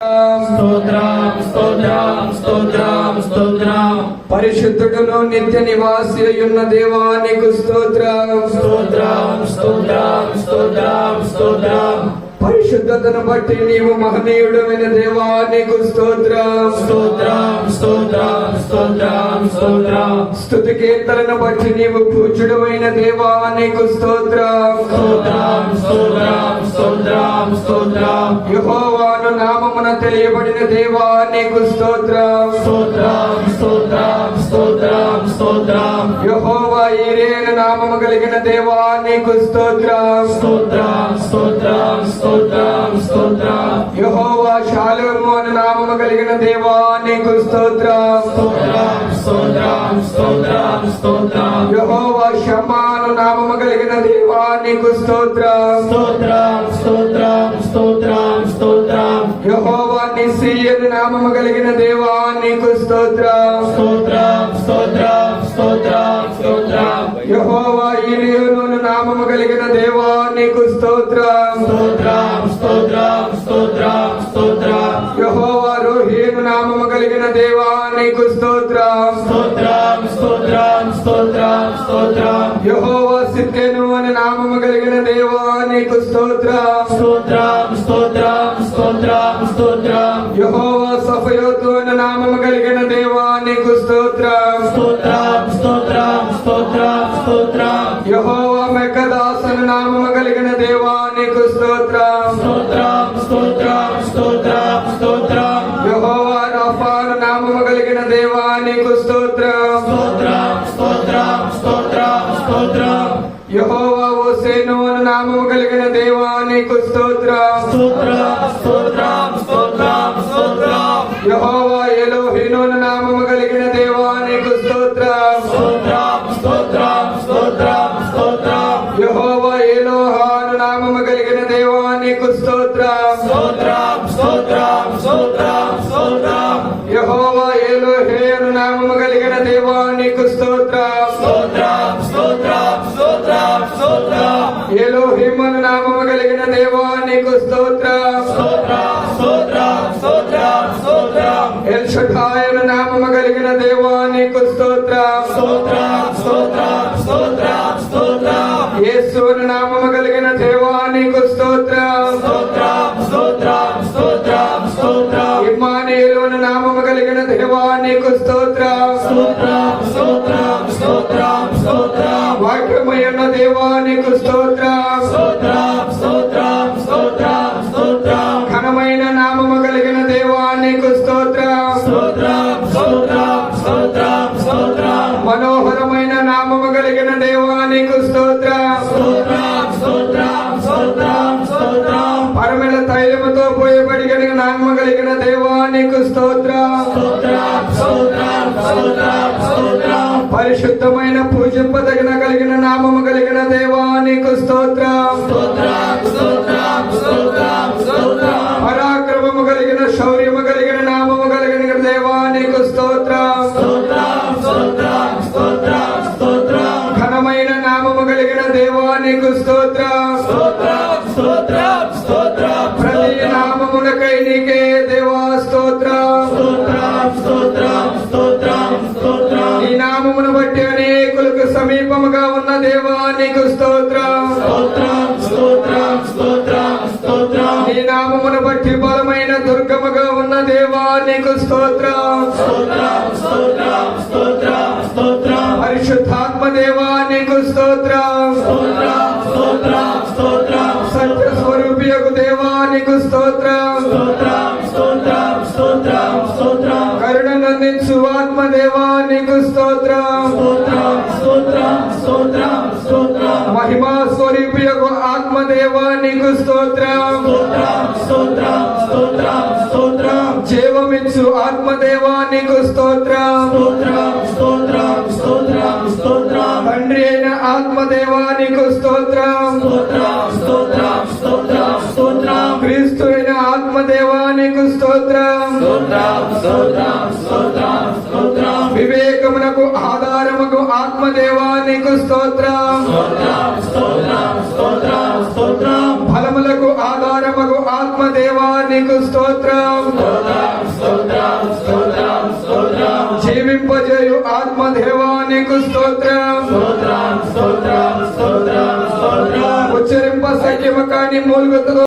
స్తోత్రం స్తోత్రం స్తోత్రం స్తోత్రం. పరిశుద్ధుడును నిత్య నివాసి అయ్యున్న దేవానికి స్తోత్రం స్తోత్రం స్తోత్రం స్తోత్రం స్తోత్రం. పరిశుద్ధతను బట్టి నీవు మహనీయుడమైన దేవానికి స్తోత్రం స్తోత్రం స్తోత్రం స్తోత్రం స్తోత్రం. స్తుతి కీర్తనను బట్టి నీవు పూజ్యుడమైన దేవానికి స్తోత్రం స్తోత్రం స్తోత్రం స్తోత్రం స్తోత్రం. యెహోవాను నామమున తెలియబడిన దేవానికి స్తోత్రం స్తోత్రం స్తోత్రం స్తోత్రం స్తోత్రం. యెహోవా ఈరేను నామము కలిగిన దేవానికి స్తోత్రం స్తోత్రం స్తోత్రం స్తోత్రం స్తోత్రం. యెహోవా షాలోము అను నామము కలిగిన దేవానికి స్తోత్రం స్తోత్రం స్తోత్రం స్తోత్రం స్తోత్రం. యెహోవా షమ్మాను నామము కలిగిన దేవానికి స్తోత్రం స్తోత్రం స్తోత్రం స్తోత్రం స్తోత్రం. యెహోవా నిస్సీ అను నామము కలిగిన దేవానికి స్తోత్రం స్తోత్రం స్తోత్రం స్తోత్రం స్తోత్రం. యెహోవా ఇలియోను నామము కలిగిన దేవానికి స్తోత్రం స్తోత్రం స్తోత్రం స్తోత్రం స్తోత్రం. యెహోవా రోహీను నామము కలిగిన దేవానికి స్తోత్రం స్తోత్రం స్తోత్రం స్తోత్రం స్తోత్రం. యెహోవా సిద్కెను అనే నామము కలిగిన దేవానికి స్తోత్రం స్తోత్రం స్తోత్రం స్తోత్రం స్తోత్రం. యెహోవా సఫయోతు అనే నామము కలిగిన దేవానికి స్తోత్రం స్తోత్రం స్తోత్రం స్తోత్రం స్తోత్రం. యెహోవా మెకదాస్ అనే నామము కలిగిన దేవానికి స్తోత్రం స్తోత్రం స్తోత్రం స్తోత్రం స్తోత్రం. యెహోవా రఫాను నామము కలిగిన దేవానికి స్తోత్రం స్తోత్రం స్తోత్రం స్తోత్రం స్తోత్రం. యెహోవా హోసేను అను నామము కలిగిన దేవానికి స్తోత్రం స్తోత్రం స్తోత్రం స్తోత్రం స్తోత్రం. యెహోవా ఎలోహీను అను నామము కలిగిన దేవానికి స్తోత్రం స్తోత్రం స్తోత్రం స్తోత్రం స్తోత్రం. యెహోవా ఎలోహాను నామము కలిగిన దేవానికి స్తోత్రం స్తోత్రం స్తోత్రం స్తోత్రం స్తోత్రం. యెహోవా ఎలోహే అను నామము కలిగిన దేవానికి స్తోత్రం స్తోత్రం స్తోత్రం స్తోత్రం స్తోత్రం. ఎలోహిం అను నామము కలిగిన దేవానికి స్తోత్రం స్తోత్రం స్తోత్రం స్తోత్రం స్తోత్రం. ఎల్ షడాయ్ అను నామము కలిగిన దేవానికి స్తోత్రం స్తోత్రం స్తోత్రం స్తోత్రం స్తోత్రం. యేసు అను నామము కలిగిన దేవానికి స్తోత్రం స్తోత్రం స్తోత్రం స్తోత్రం స్తోత్రం. ఇమ్మానుయేలు అను నామము కలిగిన దేవానికి స్తోత్రం స్తోత్రం స్తోత్రం స్తోత్రం స్తోత్రం. వాక్యమయ్యున్న దేవానికి స్తోత్రం స్తోత్రం స్తోత్రం స్తోత్రం స్తోత్రం. ఘనమైన నామము కలిగిన దేవానికి స్తోత్రం స్తోత్రం స్తోత్రం స్తోత్రం స్తోత్రం. మనోహరమైన నామము కలిగిన దేవానికి స్తోత్రం స్తోత్రం స్తోత్రం స్తోత్రం స్తోత్రం. పరమిల తైలముతో పోయబడిన నామము కలిగిన దేవానికి స్తోత్రం స్తోత్రం స్తోత్రం స్తోత్రం స్తోత్రం. పరిశుద్ధమైన పూజింపదగిన కలిగిన నామము కలిగిన దేవానికి స్తోత్రం స్తోత్రం స్తోత్రం స్తోత్రం స్తోత్రం. పరాక్రమము కలిగిన శౌర్యము కలిగిన నామము కలిగిన దేవానికి స్తోత్రం స్తోత్రం స్తోత్రం స్తోత్రం స్తోత్రం. ఘనమైన నామము కలిగిన దేవానికి స్తోత్రం స్తోత్రం స్తోత్రం స్తోత్రం. ప్రతి నామమునకై నీకే దేవా స్తోత్రం స్తోత్రం స్తోత్రం స్తోత్రం స్తోత్రం. ఈ నామమును బట్టి అనేకులకు సమీపముగా ఉన్న దేవానికి స్తోత్రం స్తోత్రం స్తోత్రం స్తోత్రం స్తోత్రం. ఈ నామమును బట్టి బలమైన దుర్గముగా ఉన్న దేవానికి స్తోత్రం స్తోత్రం స్తోత్రం స్తోత్రం స్తోత్రం. పరిశుద్ధాత్మ దేవానికి స్తోత్రం స్తోత్రం స్తోత్రం స్తోత్రం. సత్య స్వరూపియకు దేవానికి స్తోత్రం స్తోత్రం స్తోత్రం స్తోత్రం స్తోత్రం. కరుణనందించు ఆత్మ దేవానికి స్తోత్రం స్తోత్రం స్తోత్రం స్తోత్రం స్తోత్రం. మహిమా స్వరూపియకు ఆత్మ దేవానికి స్తోత్రం స్తోత్రం స్తోత్రం స్తోత్రం స్తోత్రం. జీవమిచ్చు ఆత్మ దేవానికి స్తోత్రం స్తోత్రం స్తోత్రం స్తోత్రం స్తోత్రం. తండ్రి అయిన ఆత్మ దేవానికి స్తోత్రం స్తోత్రం స్తోత్రం స్తోత్రం స్తోత్రం. క్రీస్తు అయిన ఆత్మ దేవానికి స్తోత్రం స్తోత్రం స్తోత్రం స్తోత్రం స్తోత్రం. వివేకమునకు ఆధారముకు ఆత్మ దేవానికి స్తోత్రం స్తోత్రం స్తోత్రం స్తోత్రం స్తోత్రం. ఫలములకు ఆధారముకు ఆత్మ దేవానికి స్తోత్రం స్తోత్రం. స్తోత్రం స్తోత్రం స్తోత్రం జీవింపజేయు ఆత్మదేవా నీకు స్తోత్రం. స్తోత్రం స్తోత్రం స్తోత్రం స్తోత్రం ఉచ్చరింప సఖ్యము కాని మూలుగుతో